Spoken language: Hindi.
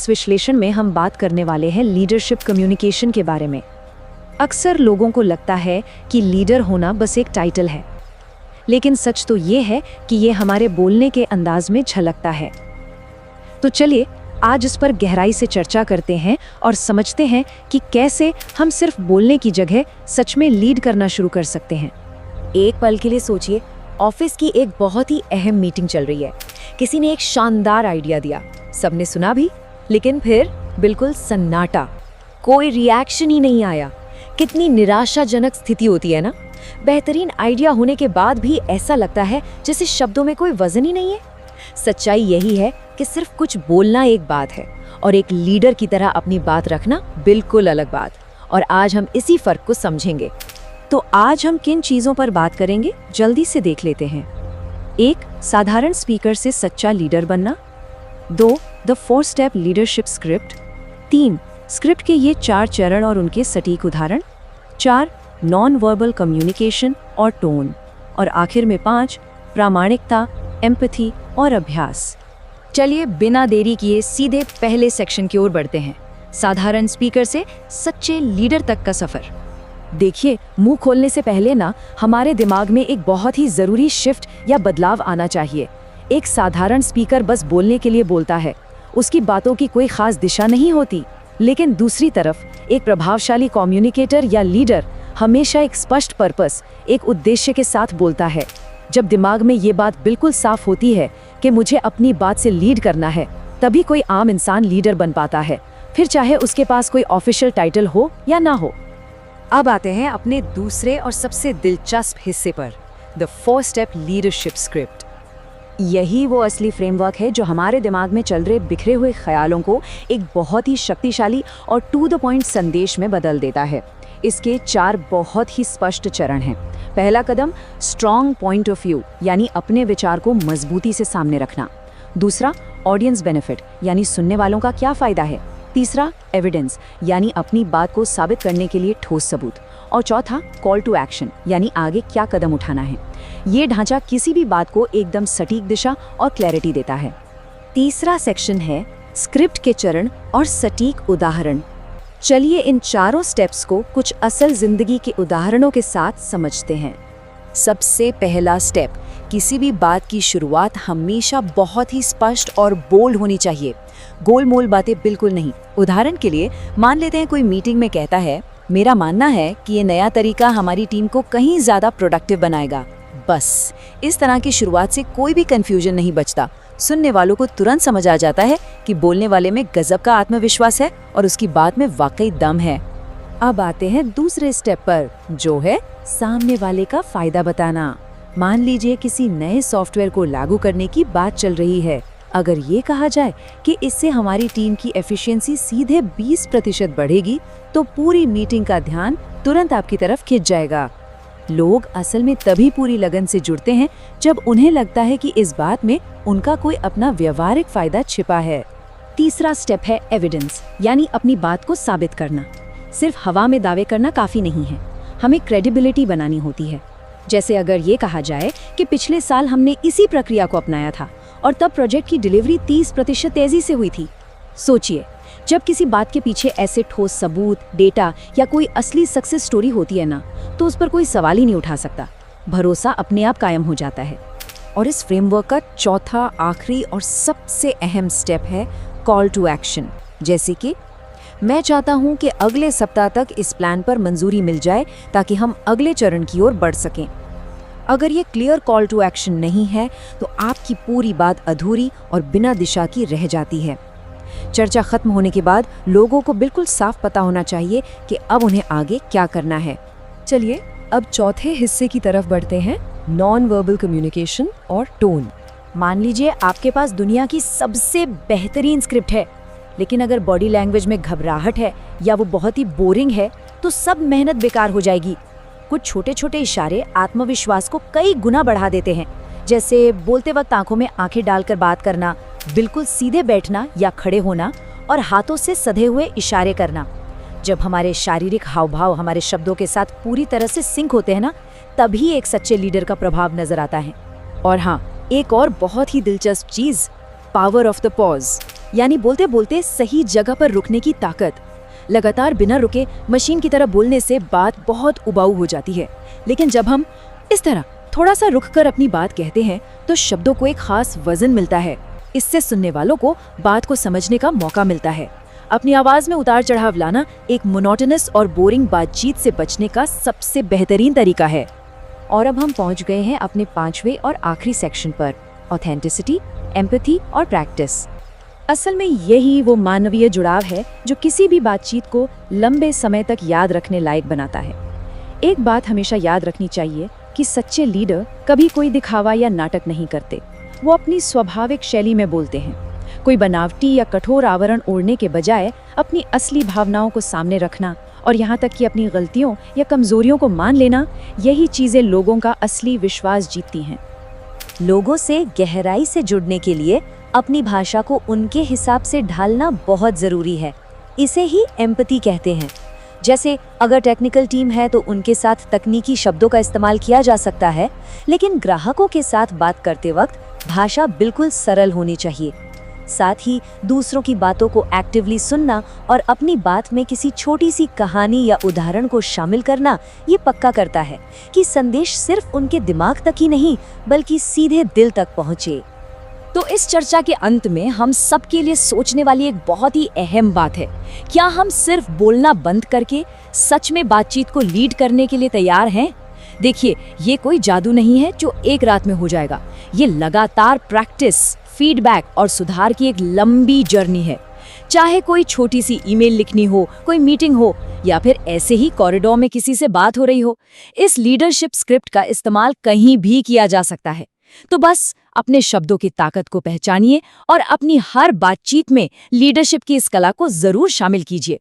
इस विश्लेषण में हम बात करने वाले हैं लीडरशिप कम्युनिकेशन के बारे में। अक्सर लोगों को लगता है कि लीडर होना बस एक टाइटल है, लेकिन सच तो ये है कि ये हमारे बोलने के अंदाज में झलकता है। तो चलिए आज इस पर गहराई से चर्चा करते हैं और समझते हैं कि कैसे हम सिर्फ बोलने की जगह सच में लीड करना शुरू कर सकते हैं। एक पल के लिए सोचिए, ऑफिस की एक बहुत ही अहम मीटिंग चल रही है। किसी ने एक शानदार आइडिया दिया, सबने सुना भी, लेकिन फिर बिल्कुल सन्नाटा, कोई रिएक्शन ही नहीं आया। कितनी निराशाजनक स्थिति होती है ना। बेहतरीन आइडिया होने के बाद भी ऐसा लगता है जैसे शब्दों में कोई वजन ही नहीं है। सच्चाई यही है कि सिर्फ कुछ बोलना एक बात है और एक लीडर की तरह अपनी बात रखना बिल्कुल अलग बात। और आज हम इसी फर्क को समझेंगे। तो आज हम किन चीज़ों पर बात करेंगे, जल्दी से देख लेते हैं। 1. साधारण स्पीकर से सच्चा लीडर बनना। 2. The 4 step leadership script. 3. Script के ये 4 चरण और उनके सटीक उदाहरण। 4. नॉन वर्बल कम्युनिकेशन और टोन। और आखिर में 5. प्रामाणिकता, एम्पैथी और अभ्यास। चलिए बिना देरी किए सीधे पहले सेक्शन की ओर बढ़ते हैं, साधारण स्पीकर से सच्चे लीडर तक का सफर। देखिए, मुंह खोलने से पहले ना हमारे दिमाग में एक बहुत ही ज़रूरी शिफ्ट या बदलाव आना चाहिए। एक साधारण स्पीकर बस बोलने के लिए बोलता है, उसकी बातों की कोई खास दिशा नहीं होती। लेकिन दूसरी तरफ एक प्रभावशाली कम्युनिकेटर या लीडर हमेशा एक स्पष्ट पर्पस, एक उद्देश्य के साथ बोलता है। जब दिमाग में ये बात बिल्कुल साफ होती है कि मुझे अपनी बात से लीड करना है, तभी कोई आम इंसान लीडर बन पाता है, फिर चाहे उसके पास कोई ऑफिशियल टाइटल हो या ना हो। अब आते हैं अपने दूसरे और सबसे दिलचस्प हिस्से पर, द 4 स्टेप लीडरशिप स्क्रिप्ट। यही वो असली फ्रेमवर्क है जो हमारे दिमाग में चल रहे बिखरे हुए ख्यालों को एक बहुत ही शक्तिशाली और टू द पॉइंट संदेश में बदल देता है। इसके 4 बहुत ही स्पष्ट चरण हैं। पहला कदम, स्ट्रॉन्ग पॉइंट ऑफ व्यू, यानी अपने विचार को मजबूती से सामने रखना। दूसरा, ऑडियंस बेनिफिट, यानी सुनने वालों का क्या फ़ायदा है। तीसरा, एविडेंस, यानी अपनी बात को साबित करने के लिए ठोस सबूत। और चौथा, कॉल टू एक्शन, यानी आगे क्या कदम उठाना है। ये ढांचा किसी भी बात को एकदम सटीक दिशा और क्लैरिटी देता है। तीसरा सेक्शन है स्क्रिप्ट के चरण और सटीक उदाहरण। चलिए इन चारों स्टेप्स को कुछ असल जिंदगी के उदाहरणों के साथ समझते हैं। सबसे पहला स्टेप, किसी भी बात की शुरुआत हमेशा बहुत ही स्पष्ट और बोल्ड होनी चाहिए। गोल-मोल बातें बिल्कुल नहीं। उदाहरण के लिए मान लेते हैं कोई मीटिंग में कहता है, मेरा मानना है कि ये नया तरीका हमारी टीम को कहीं ज़्यादा प्रोडक्टिव बनाएगा। बस इस तरह की शुरुआत से कोई भी कंफ्यूजन नहीं बचता। सुनने वालों को तुरंत समझ आ जाता है कि बोलने वाले में गजब का आत्मविश्वास है और उसकी बात में वाकई दम है। अब आते हैं दूसरे स्टेप पर, जो है सामने वाले का फायदा बताना। मान लीजिए किसी नए सॉफ्टवेयर को लागू करने की बात चल रही है। अगर ये कहा जाए कि इससे हमारी टीम की एफिशिएंसी सीधे 20% बढ़ेगी, तो पूरी मीटिंग का ध्यान तुरंत आपकी तरफ खिंच जाएगा। लोग असल में तभी पूरी लगन से जुड़ते हैं जब उन्हें लगता है कि इस बात में उनका कोई अपना व्यवहारिक फायदा छिपा है। तीसरा स्टेप है एविडेंस, यानी अपनी बात को साबित करना। सिर्फ हवा में दावे करना काफ़ी नहीं है, हमें क्रेडिबिलिटी बनानी होती है। जैसे अगर ये कहा जाए कि पिछले साल हमने इसी प्रक्रिया को अपनाया था और तब प्रोजेक्ट की डिलीवरी 30% तेज़ी से हुई थी। सोचिए, जब किसी बात के पीछे ऐसे ठोस सबूत, डेटा या कोई असली सक्सेस स्टोरी होती है ना, तो उस पर कोई सवाल ही नहीं उठा सकता। भरोसा अपने आप कायम हो जाता है। और इस फ्रेमवर्क का चौथा, आखिरी और सबसे अहम स्टेप है कॉल टू एक्शन। जैसे कि मैं चाहता हूं कि अगले सप्ताह तक इस प्लान पर मंजूरी मिल जाए ताकि हम अगले चरण की ओर बढ़ सकें। अगर ये क्लियर कॉल टू एक्शन नहीं है तो आपकी पूरी बात अधूरी और बिना दिशा की रह जाती है। चर्चा खत्म होने के बाद लोगों को बिल्कुल साफ पता होना चाहिए कि अब उन्हें आगे क्या करना है। चलिए अब चौथे हिस्से की तरफ बढ़ते हैं, नॉन वर्बल कम्युनिकेशन और टोन। मान लीजिए आपके पास दुनिया की सबसे बेहतरीन स्क्रिप्ट है, लेकिन अगर बॉडी लैंग्वेज में घबराहट है या वो बहुत ही बोरिंग है, तो सब मेहनत बेकार हो जाएगी। कुछ छोटे छोटे इशारे आत्मविश्वास को कई गुना बढ़ा देते हैं। जैसे बोलते वक्त आंखों में आंखें डालकर बात करना, बिल्कुल सीधे बैठना या खड़े होना और हाथों से सधे हुए इशारे करना। जब हमारे शारीरिक हाव भाव हमारे शब्दों के साथ पूरी तरह से सिंक होते हैं ना, तभी एक सच्चे लीडर का प्रभाव नजर आता है। और हाँ, एक और बहुत ही दिलचस्प चीज़, पावर ऑफ द पॉज, यानी बोलते बोलते सही जगह पर रुकने की ताकत। लगातार बिना रुके मशीन की तरह बोलने से बात बहुत उबाऊ हो जाती है, लेकिन जब हम इस तरह थोड़ा सा रुककर अपनी बात कहते हैं तो शब्दों को एक खास वजन मिलता है। इससे सुनने वालों को बात को समझने का मौका मिलता है। अपनी आवाज में उतार चढ़ाव लाना एक मोनोटोनस और बोरिंग बातचीत से बचने का सबसे बेहतरीन तरीका है। और अब हम पहुंच गए हैं अपने 5वें और आखिरी सेक्शन पर, ऑथेंटिसिटी, एम्पैथी और प्रैक्टिस। असल में यही वो मानवीय जुड़ाव है जो किसी भी बातचीत को लंबे समय तक याद रखने लायक बनाता है। एक बात हमेशा याद रखनी चाहिए कि सच्चे लीडर कभी कोई दिखावा या नाटक नहीं करते। वो अपनी स्वाभाविक शैली में बोलते हैं। कोई बनावटी या कठोर आवरण ओढ़ने के बजाय अपनी असली भावनाओं को सामने रखना और यहाँ तक कि अपनी गलतियों या कमजोरियों को मान लेना, यही चीजें लोगों का असली विश्वास जीतती हैं। लोगों से गहराई से जुड़ने के लिए अपनी भाषा को उनके हिसाब से ढालना बहुत ज़रूरी है। इसे ही एम्पैथी कहते हैं। जैसे अगर टेक्निकल टीम है तो उनके साथ तकनीकी शब्दों का इस्तेमाल किया जा सकता है, लेकिन ग्राहकों के साथ बात करते वक्त भाषा बिल्कुल सरल होनी चाहिए। साथ ही दूसरों की बातों को एक्टिवली सुनना और अपनी बात में किसी छोटी सी कहानी या उदाहरण को शामिल करना ये पक्का करता है कि संदेश सिर्फ उनके दिमाग तक ही नहीं बल्कि सीधे दिल तक पहुंचे। तो इस चर्चा के अंत में हम सबके लिए सोचने वाली एक बहुत ही अहम बात है, क्या हम सिर्फ बोलना बंद करके सच में बातचीत को लीड करने के लिए तैयार हैं? देखिए, ये कोई जादू नहीं है जो एक रात में हो जाएगा। ये लगातार प्रैक्टिस, फीडबैक और सुधार की एक लंबी जर्नी है। चाहे कोई छोटी सी ईमेल लिखनी हो, कोई मीटिंग हो या फिर ऐसे ही कॉरिडोर में किसी से बात हो रही हो, इस लीडरशिप स्क्रिप्ट का इस्तेमाल कहीं भी किया जा सकता है। तो बस अपने शब्दों की ताकत को पहचानिए और अपनी हर बातचीत में लीडरशिप की इस कला को जरूर शामिल कीजिए।